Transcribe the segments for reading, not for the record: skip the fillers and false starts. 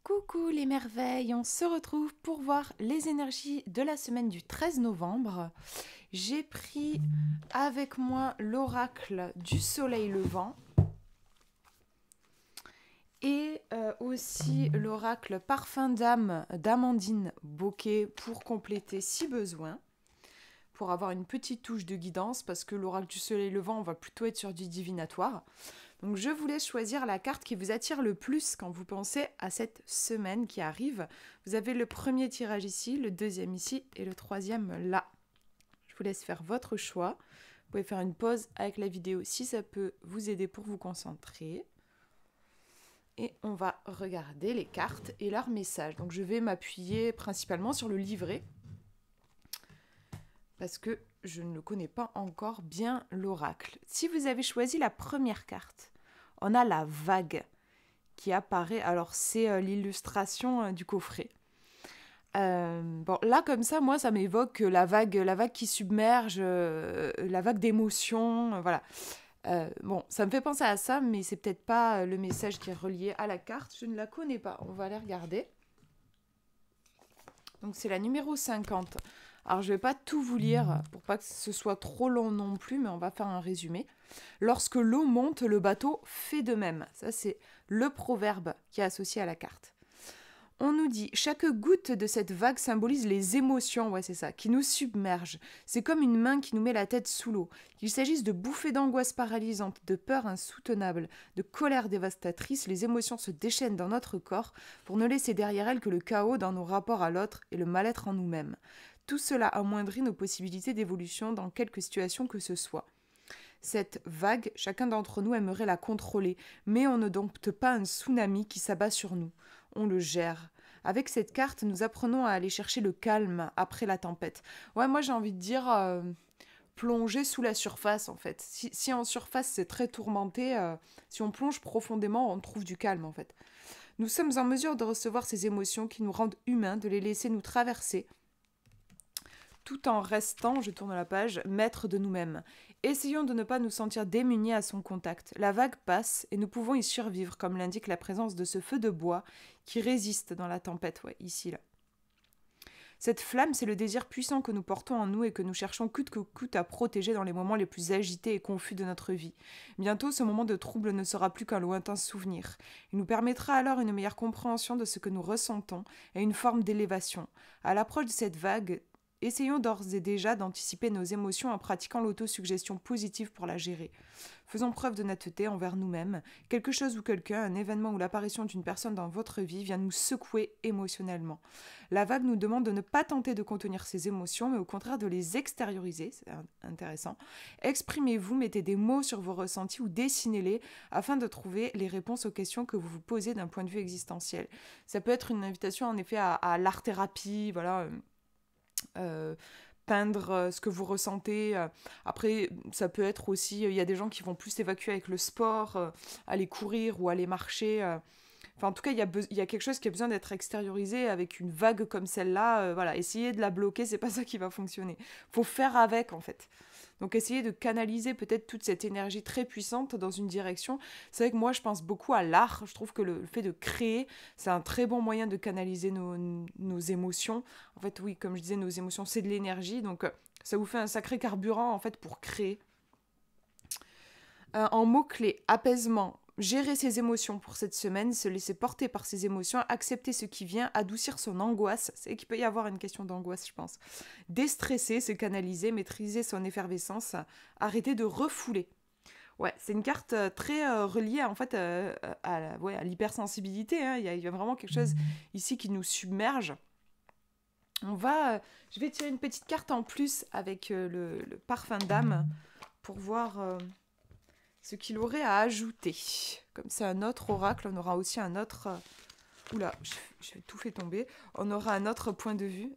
Coucou les merveilles, on se retrouve pour voir les énergies de la semaine du 13 novembre. J'ai pris avec moi l'oracle du soleil levant et aussi l'oracle parfum d'âme d'Amandine Bocquet pour compléter si besoin, pour avoir une petite touche de guidance parce que l'oracle du soleil levant, on va plutôt être sur du divinatoire. Donc je vous laisse choisir la carte qui vous attire le plus quand vous pensez à cette semaine qui arrive. Vous avez le premier tirage ici, le deuxième ici et le troisième là. Je vous laisse faire votre choix. Vous pouvez faire une pause avec la vidéo si ça peut vous aider pour vous concentrer. Et on va regarder les cartes et leurs messages. Donc je vais m'appuyer principalement sur le livret parce que je ne connais pas encore bien l'oracle. Si vous avez choisi la première carte, on a la vague qui apparaît. Alors, c'est l'illustration du coffret. Bon, là, comme ça, moi, ça m'évoque la vague qui submerge, la vague d'émotions, voilà. Bon, ça me fait penser à ça, mais c'est peut-être pas le message qui est relié à la carte. Je ne la connais pas. On va aller regarder. Donc, c'est la numéro 50. Alors, je ne vais pas tout vous lire pour pas que ce soit trop long non plus, mais on va faire un résumé. Lorsque l'eau monte, le bateau fait de même. Ça, c'est le proverbe qui est associé à la carte. On nous dit, chaque goutte de cette vague symbolise les émotions, ouais c'est ça, qui nous submergent. C'est comme une main qui nous met la tête sous l'eau. Qu'il s'agisse de bouffées d'angoisse paralysantes, de peur insoutenable, de colère dévastatrice, les émotions se déchaînent dans notre corps pour ne laisser derrière elles que le chaos dans nos rapports à l'autre et le mal-être en nous-mêmes. Tout cela amoindrit nos possibilités d'évolution dans quelque situation que ce soit. Cette vague, chacun d'entre nous aimerait la contrôler, mais on ne dompte pas un tsunami qui s'abat sur nous. On le gère. Avec cette carte, nous apprenons à aller chercher le calme après la tempête. Ouais, moi j'ai envie de dire plonger sous la surface en fait. Si en surface c'est très tourmenté, si on plonge profondément, on trouve du calme en fait. Nous sommes en mesure de recevoir ces émotions qui nous rendent humains, de les laisser nous traverser, tout en restant, je tourne la page, maître de nous-mêmes. Essayons de ne pas nous sentir démunis à son contact. La vague passe et nous pouvons y survivre, comme l'indique la présence de ce feu de bois qui résiste dans la tempête, ouais, ici, là. Cette flamme, c'est le désir puissant que nous portons en nous et que nous cherchons coûte que coûte à protéger dans les moments les plus agités et confus de notre vie. Bientôt, ce moment de trouble ne sera plus qu'un lointain souvenir. Il nous permettra alors une meilleure compréhension de ce que nous ressentons et une forme d'élévation. À l'approche de cette vague, essayons d'ores et déjà d'anticiper nos émotions en pratiquant l'autosuggestion positive pour la gérer. Faisons preuve de netteté envers nous-mêmes. Quelque chose ou quelqu'un, un événement ou l'apparition d'une personne dans votre vie vient nous secouer émotionnellement. La vague nous demande de ne pas tenter de contenir ces émotions, mais au contraire de les extérioriser. C'est intéressant. Exprimez-vous, mettez des mots sur vos ressentis ou dessinez-les afin de trouver les réponses aux questions que vous vous posez d'un point de vue existentiel. Ça peut être une invitation en effet à l'art-thérapie, voilà. Peindre ce que vous ressentez. Après, ça peut être aussi, il y a des gens qui vont plus s'évacuer avec le sport, aller courir ou aller marcher. Enfin, en tout cas, il y a quelque chose qui a besoin d'être extériorisé avec une vague comme celle-là. Voilà, essayer de la bloquer, c'est pas ça qui va fonctionner. Faut faire avec, en fait. Donc, essayer de canaliser peut-être toute cette énergie très puissante dans une direction. C'est vrai que moi, je pense beaucoup à l'art. Je trouve que le fait de créer, c'est un très bon moyen de canaliser nos émotions. En fait, oui, comme je disais, nos émotions, c'est de l'énergie. Donc, ça vous fait un sacré carburant, en fait, pour créer. En mots-clés, apaisement, gérer ses émotions pour cette semaine, se laisser porter par ses émotions, accepter ce qui vient, adoucir son angoisse. C'est qu'il peut y avoir une question d'angoisse, je pense. Déstresser, se canaliser, maîtriser son effervescence, arrêter de refouler. Ouais, c'est une carte très reliée en fait à l'hypersensibilité. Hein. Il y a vraiment quelque chose ici qui nous submerge. Je vais tirer une petite carte en plus avec le parfum d'âme pour voir ce qu'il aurait à ajouter. Comme c'est un autre oracle, on aura aussi un autre... Oula, j'ai tout fait tomber. On aura un autre point de vue.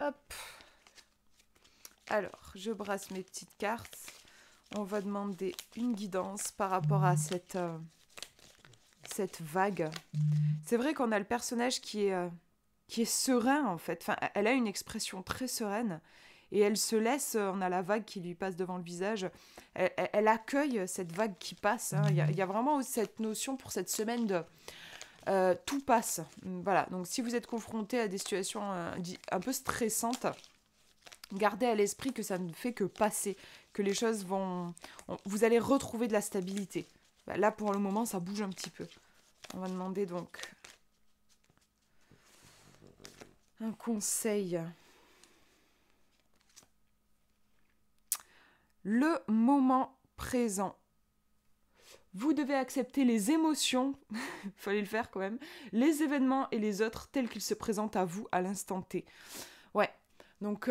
Hop. Alors, je brasse mes petites cartes. On va demander une guidance par rapport à cette vague. C'est vrai qu'on a le personnage qui est serein, en fait. Enfin, elle a une expression très sereine. et elle se laisse, on a la vague qui lui passe devant le visage, elle accueille cette vague qui passe, hein. Il y a vraiment cette notion pour cette semaine de tout passe. Voilà, donc si vous êtes confronté à des situations un peu stressantes, gardez à l'esprit que ça ne fait que passer, que les choses vous allez retrouver de la stabilité. Là, pour le moment, ça bouge un petit peu. On va demander donc un conseil. Le moment présent. Vous devez accepter les émotions, il fallait le faire quand même, les événements et les autres tels qu'ils se présentent à vous à l'instant T. Ouais, donc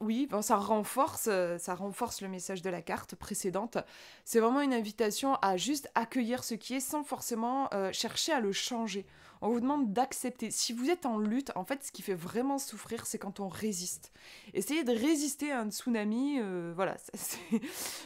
oui, bon, ça renforce le message de la carte précédente. C'est vraiment une invitation à juste accueillir ce qui est sans forcément chercher à le changer. On vous demande d'accepter. Si vous êtes en lutte, en fait, ce qui fait vraiment souffrir, c'est quand on résiste. Essayez de résister à un tsunami, voilà,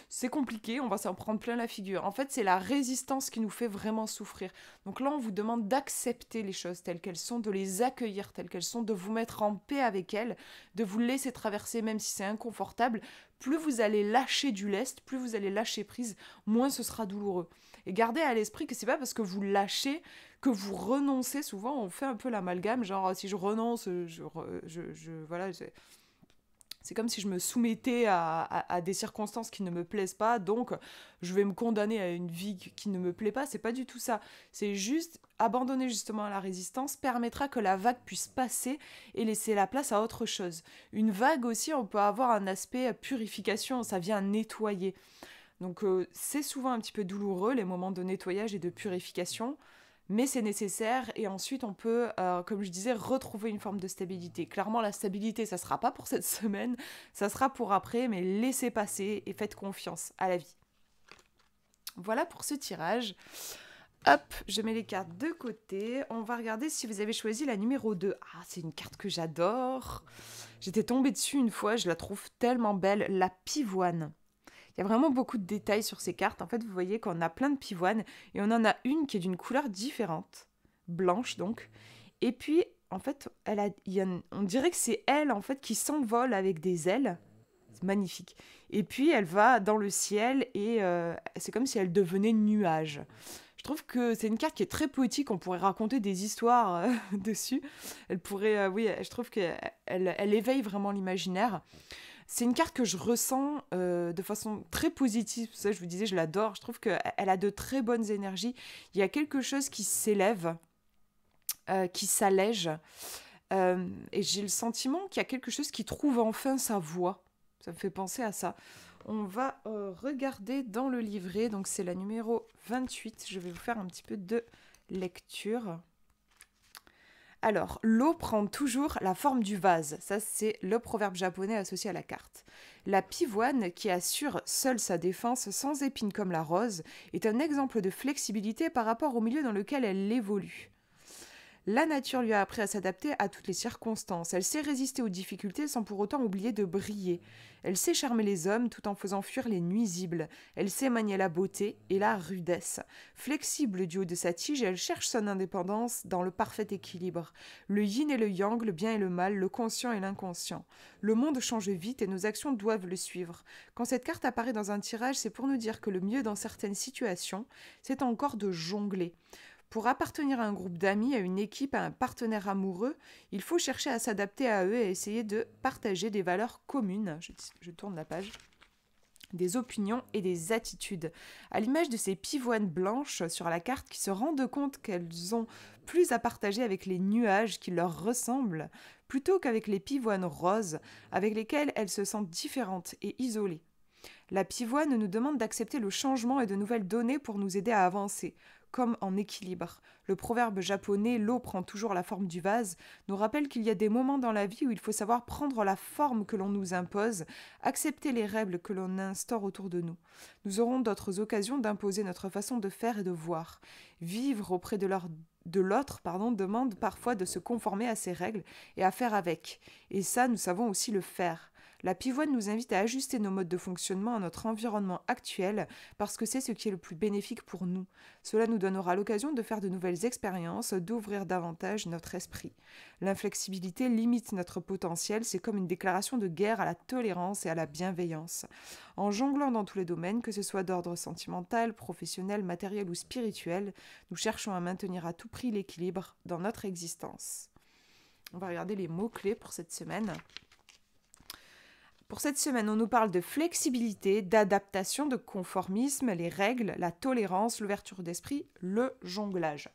c'est compliqué, on va s'en prendre plein la figure. En fait, c'est la résistance qui nous fait vraiment souffrir. Donc là, on vous demande d'accepter les choses telles qu'elles sont, de les accueillir telles qu'elles sont, de vous mettre en paix avec elles, de vous laisser traverser même si c'est inconfortable. Plus vous allez lâcher du lest, plus vous allez lâcher prise, moins ce sera douloureux. Et gardez à l'esprit que c'est pas parce que vous lâchez que vous renoncez. Souvent, on fait un peu l'amalgame, genre si je renonce, voilà, c'est comme si je me soumettais à des circonstances qui ne me plaisent pas, donc je vais me condamner à une vie qui ne me plaît pas. C'est pas du tout ça. C'est juste abandonner justement à la résistance permettra que la vague puisse passer et laisser la place à autre chose. Une vague aussi, on peut avoir un aspect purification, ça vient nettoyer. Donc c'est souvent un petit peu douloureux, les moments de nettoyage et de purification, mais c'est nécessaire et ensuite on peut, comme je disais, retrouver une forme de stabilité. Clairement, la stabilité, ça ne sera pas pour cette semaine, ça sera pour après, mais laissez passer et faites confiance à la vie. Voilà pour ce tirage. Hop, je mets les cartes de côté. On va regarder si vous avez choisi la numéro 2. Ah, c'est une carte que j'adore. J'étais tombée dessus une fois, je la trouve tellement belle, la pivoine. Il y a vraiment beaucoup de détails sur ces cartes. En fait, vous voyez qu'on a plein de pivoines et on en a une qui est d'une couleur différente, blanche donc. Et puis, en fait, on dirait que c'est elle en fait qui s'envole avec des ailes. C'est magnifique. Et puis, elle va dans le ciel et c'est comme si elle devenait nuage. Je trouve que c'est une carte qui est très poétique. On pourrait raconter des histoires dessus. Elle pourrait, oui, je trouve qu'elle éveille vraiment l'imaginaire. C'est une carte que je ressens de façon très positive. Ça, je vous disais, je l'adore. Je trouve qu'elle a de très bonnes énergies. Il y a quelque chose qui s'élève, qui s'allège. Et j'ai le sentiment qu'il y a quelque chose qui trouve enfin sa voie. Ça me fait penser à ça. On va regarder dans le livret. Donc, c'est la numéro 28. Je vais vous faire un petit peu de lecture. Alors, l'eau prend toujours la forme du vase. Ça, c'est le proverbe japonais associé à la carte. La pivoine, qui assure seule sa défense sans épines comme la rose, est un exemple de flexibilité par rapport au milieu dans lequel elle évolue. La nature lui a appris à s'adapter à toutes les circonstances. Elle sait résister aux difficultés sans pour autant oublier de briller. Elle sait charmer les hommes tout en faisant fuir les nuisibles. Elle sait manier la beauté et la rudesse. Flexible du haut de sa tige, elle cherche son indépendance dans le parfait équilibre. Le yin et le yang, le bien et le mal, le conscient et l'inconscient. Le monde change vite et nos actions doivent le suivre. Quand cette carte apparaît dans un tirage, c'est pour nous dire que le mieux dans certaines situations, c'est encore de jongler. Pour appartenir à un groupe d'amis, à une équipe, à un partenaire amoureux, il faut chercher à s'adapter à eux et essayer de partager des valeurs communes. Je tourne la page. Des opinions et des attitudes. À l'image de ces pivoines blanches sur la carte qui se rendent compte qu'elles ont plus à partager avec les nuages qui leur ressemblent, plutôt qu'avec les pivoines roses avec lesquelles elles se sentent différentes et isolées. La pivoine nous demande d'accepter le changement et de nouvelles données pour nous aider à avancer, comme en équilibre. Le proverbe japonais « l'eau prend toujours la forme du vase » nous rappelle qu'il y a des moments dans la vie où il faut savoir prendre la forme que l'on nous impose, accepter les règles que l'on instaure autour de nous. Nous aurons d'autres occasions d'imposer notre façon de faire et de voir. Vivre auprès de l'autre demande parfois de se conformer à ces règles et à faire avec. Et ça, nous savons aussi le faire. La pivoine nous invite à ajuster nos modes de fonctionnement à notre environnement actuel parce que c'est ce qui est le plus bénéfique pour nous. Cela nous donnera l'occasion de faire de nouvelles expériences, d'ouvrir davantage notre esprit. L'inflexibilité limite notre potentiel, c'est comme une déclaration de guerre à la tolérance et à la bienveillance. En jonglant dans tous les domaines, que ce soit d'ordre sentimental, professionnel, matériel ou spirituel, nous cherchons à maintenir à tout prix l'équilibre dans notre existence. On va regarder les mots-clés pour cette semaine. Pour cette semaine, on nous parle de flexibilité, d'adaptation, de conformisme, les règles, la tolérance, l'ouverture d'esprit, le jonglage.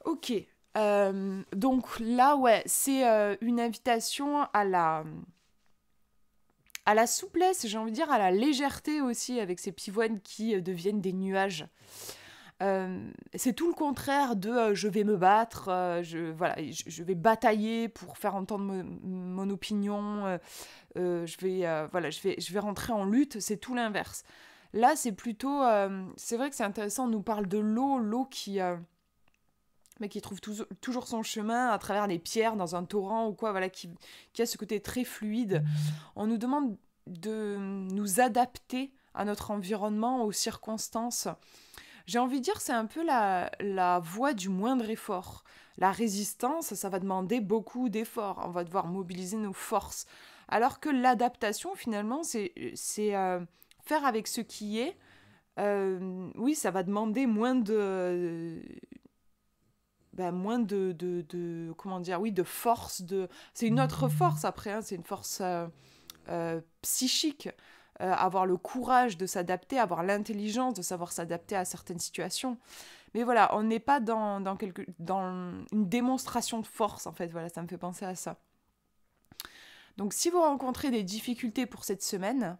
Ok, donc là, ouais, c'est une invitation à la souplesse, j'ai envie de dire, à la légèreté aussi, avec ces pivoines qui deviennent des nuages. C'est tout le contraire de je vais me battre, je vais batailler pour faire entendre mon opinion, je vais rentrer en lutte, c'est tout l'inverse. Là, c'est plutôt, c'est vrai que c'est intéressant, on nous parle de l'eau qui trouve toujours son chemin à travers les pierres dans un torrent ou quoi, voilà, qui a ce côté très fluide. On nous demande de nous adapter à notre environnement, aux circonstances. J'ai envie de dire, c'est un peu la voie du moindre effort. La résistance, ça va demander beaucoup d'efforts. On va devoir mobiliser nos forces. Alors que l'adaptation, finalement, c'est faire avec ce qui est. Oui, ça va demander moins de comment dire, oui, de force. C'est une autre force après, hein, c'est une force psychique. Avoir le courage de s'adapter, avoir l'intelligence de savoir s'adapter à certaines situations. Mais voilà, on n'est pas dans une démonstration de force, en fait. Voilà, ça me fait penser à ça. Donc, si vous rencontrez des difficultés pour cette semaine,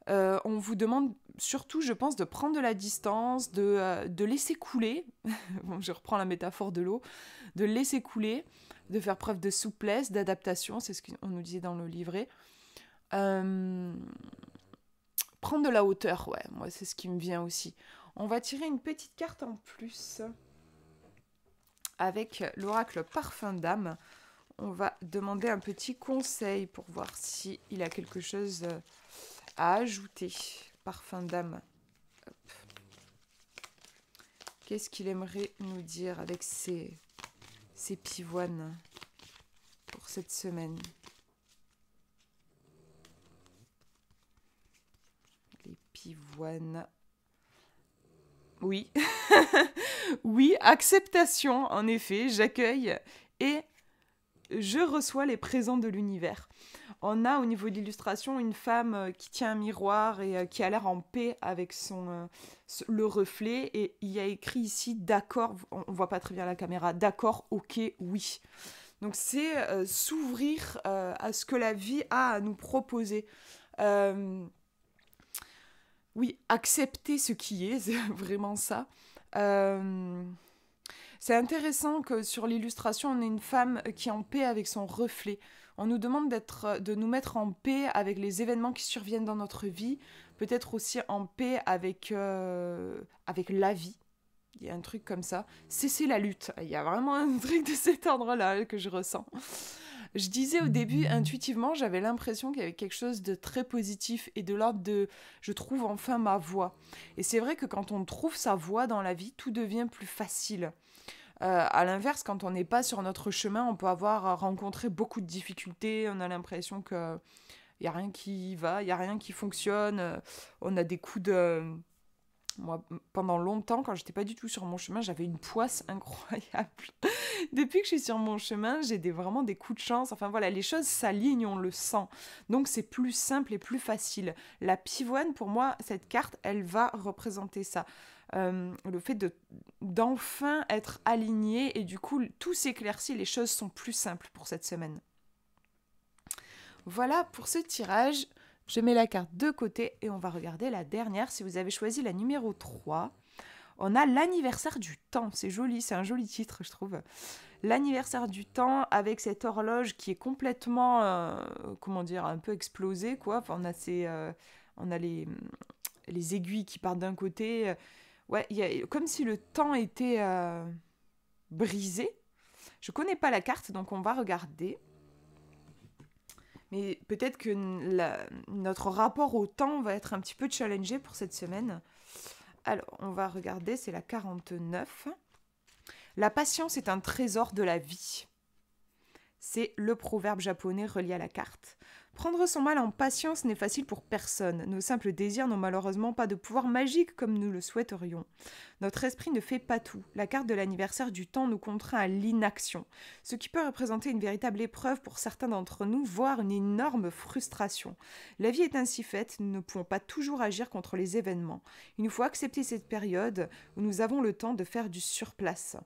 on vous demande surtout, je pense, de prendre de la distance, de laisser couler. Bon, je reprends la métaphore de l'eau. De laisser couler, de faire preuve de souplesse, d'adaptation. C'est ce qu'on nous disait dans le livret. Prendre de la hauteur, ouais, moi c'est ce qui me vient aussi. On va tirer une petite carte en plus avec l'oracle Parfum d'âme. On va demander un petit conseil pour voir s'il a quelque chose à ajouter. Parfum d'âme. Hop. Qu'est-ce qu'il aimerait nous dire avec ces pivoines pour cette semaine ? Pivoine. Oui. Oui, acceptation, en effet, j'accueille et je reçois les présents de l'univers. On a au niveau de l'illustration une femme qui tient un miroir et qui a l'air en paix avec le reflet, et il y a écrit ici d'accord, on voit pas très bien la caméra, d'accord, ok, oui. Donc c'est s'ouvrir à ce que la vie a à nous proposer. Oui, accepter ce qui est, c'est vraiment ça. C'est intéressant que sur l'illustration, on ait une femme qui est en paix avec son reflet. On nous demande de nous mettre en paix avec les événements qui surviennent dans notre vie, peut-être aussi en paix avec la vie. Il y a un truc comme ça. Cesser la lutte. Il y a vraiment un truc de cet ordre-là que je ressens. Je disais au début, intuitivement, j'avais l'impression qu'il y avait quelque chose de très positif et de l'ordre de « je trouve enfin ma voie ». Et c'est vrai que quand on trouve sa voie dans la vie, tout devient plus facile. À l'inverse, quand on n'est pas sur notre chemin, on peut avoir rencontré beaucoup de difficultés, on a l'impression qu'il n'y a rien qui va, il n'y a rien qui fonctionne, on a des coups de... Moi, pendant longtemps, quand j'étais pas du tout sur mon chemin, j'avais une poisse incroyable. Depuis que je suis sur mon chemin, j'ai vraiment des coups de chance. Enfin voilà, les choses s'alignent, on le sent. Donc c'est plus simple et plus facile. La pivoine, pour moi, cette carte, elle va représenter ça. Le fait d'enfin être aligné, et du coup, tout s'éclaircit, les choses sont plus simples pour cette semaine. Voilà pour ce tirage. Je mets la carte de côté et on va regarder la dernière. Si vous avez choisi la numéro 3, on a l'anniversaire du temps. C'est joli, c'est un joli titre, je trouve. L'anniversaire du temps avec cette horloge qui est complètement, un peu explosée, quoi. Enfin, on a les aiguilles qui partent d'un côté. Ouais, comme si le temps était brisé. Je connais pas la carte, donc on va regarder. Mais peut-être que notre rapport au temps va être un petit peu challengé pour cette semaine. Alors, on va regarder, c'est la 49. La patience est un trésor de la vie. C'est le proverbe japonais relié à la carte. Prendre son mal en patience n'est facile pour personne. Nos simples désirs n'ont malheureusement pas de pouvoir magique comme nous le souhaiterions. Notre esprit ne fait pas tout. La carte de l'anniversaire du temps nous contraint à l'inaction, ce qui peut représenter une véritable épreuve pour certains d'entre nous, voire une énorme frustration. La vie est ainsi faite, nous ne pouvons pas toujours agir contre les événements. Il nous faut accepter cette période où nous avons le temps de faire du surplace.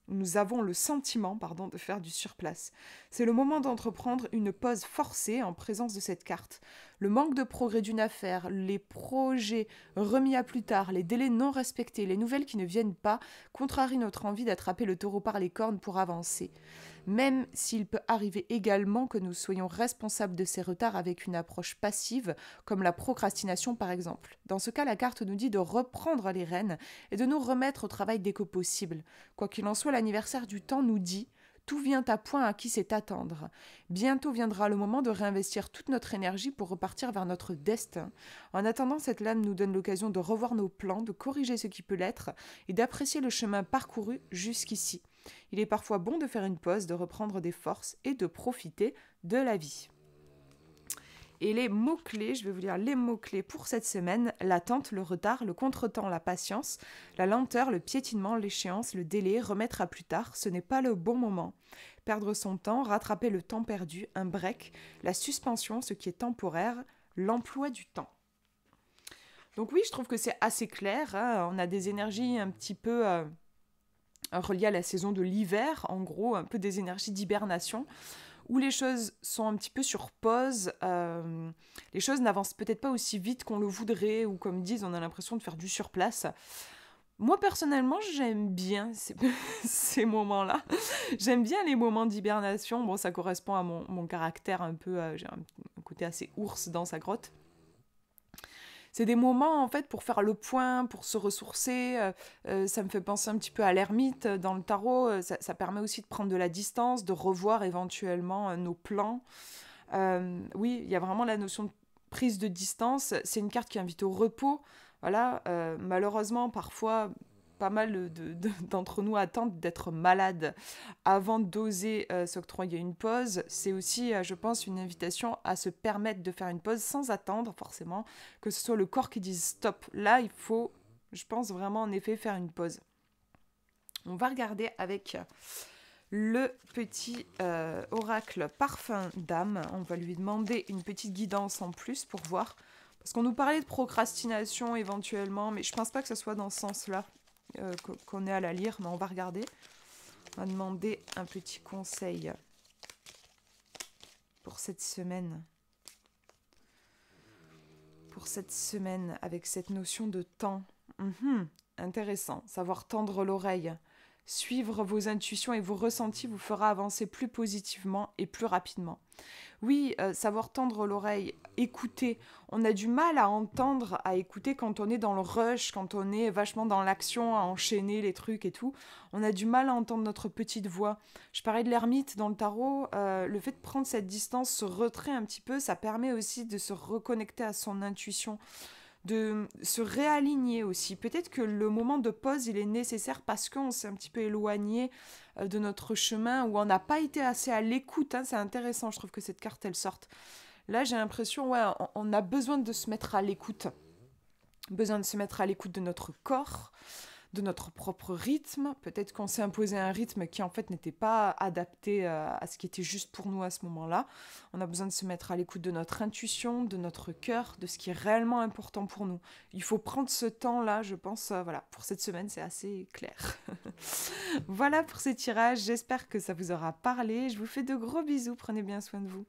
Nous avons le sentiment, de faire du surplace. C'est le moment d'entreprendre une pause forcée en présence de cette carte. Le manque de progrès d'une affaire, les projets remis à plus tard, les délais non respectés, les nouvelles qui ne viennent pas, contrarient notre envie d'attraper le taureau par les cornes pour avancer. Même s'il peut arriver également que nous soyons responsables de ces retards avec une approche passive, comme la procrastination par exemple. Dans ce cas, la carte nous dit de reprendre les rênes et de nous remettre au travail dès que possible. Quoi qu'il en soit, l'anniversaire du temps nous dit « Tout vient à point à qui sait attendre ». Bientôt viendra le moment de réinvestir toute notre énergie pour repartir vers notre destin. En attendant, cette lame nous donne l'occasion de revoir nos plans, de corriger ce qui peut l'être et d'apprécier le chemin parcouru jusqu'ici. Il est parfois bon de faire une pause, de reprendre des forces et de profiter de la vie. Et les mots-clés, je vais vous lire les mots-clés pour cette semaine. L'attente, le retard, le contretemps, la patience, la lenteur, le piétinement, l'échéance, le délai, remettre à plus tard, ce n'est pas le bon moment. Perdre son temps, rattraper le temps perdu, un break, la suspension, ce qui est temporaire, l'emploi du temps. Donc oui, je trouve que c'est assez clair, hein. On a des énergies un petit peu reliées à la saison de l'hiver, en gros, un peu des énergies d'hibernation, où les choses sont un petit peu sur pause, les choses n'avancent peut-être pas aussi vite qu'on le voudrait, ou comme disent, on a l'impression de faire du surplace. Moi, personnellement, j'aime bien ces moments-là. J'aime bien les moments d'hibernation. Bon, ça correspond à mon caractère un peu, j'ai un côté assez ours dans sa grotte. C'est des moments, en fait, pour faire le point, pour se ressourcer. Ça me fait penser un petit peu à l'ermite dans le tarot. Ça permet aussi de prendre de la distance, de revoir éventuellement nos plans. Oui, il y a vraiment la notion de prise de distance. C'est une carte qui invite au repos. Voilà, malheureusement, parfois, pas mal d'entre nous attendent d'être malades avant d'oser s'octroyer une pause. C'est aussi, je pense, une invitation à se permettre de faire une pause sans attendre forcément que ce soit le corps qui dise stop. Là, il faut, je pense vraiment en effet, faire une pause. On va regarder avec le petit oracle parfum d'âme. On va lui demander une petite guidance en plus pour voir. Parce qu'on nous parlait de procrastination éventuellement, mais je pense pas que ce soit dans ce sens-là qu'on est à la lire, mais on va regarder. On va demander un petit conseil pour cette semaine. Pour cette semaine, avec cette notion de temps. Intéressant. Savoir tendre l'oreille. Suivre vos intuitions et vos ressentis vous fera avancer plus positivement et plus rapidement. Oui, savoir tendre l'oreille, écouter. On a du mal à entendre, à écouter quand on est dans le rush, quand on est vachement dans l'action, à enchaîner les trucs et tout. On a du mal à entendre notre petite voix. Je parlais de l'ermite dans le tarot. Le fait de prendre cette distance, ce retrait un petit peu, ça permet aussi de se reconnecter à son intuition, de se réaligner aussi. Peut-être que le moment de pause, il est nécessaire parce qu'on s'est un petit peu éloigné de notre chemin, où on n'a pas été assez à l'écoute. C'est intéressant, je trouve que cette carte, elle sorte. Là, j'ai l'impression, on a besoin de se mettre à l'écoute. Besoin de se mettre à l'écoute de notre corps, de notre propre rythme. Peut-être qu'on s'est imposé un rythme qui en fait n'était pas adapté à ce qui était juste pour nous à ce moment-là. On a besoin de se mettre à l'écoute de notre intuition, de notre cœur, de ce qui est réellement important pour nous. Il faut prendre ce temps-là, je pense, pour cette semaine, c'est assez clair. Voilà pour ces tirages, j'espère que ça vous aura parlé. Je vous fais de gros bisous, prenez bien soin de vous.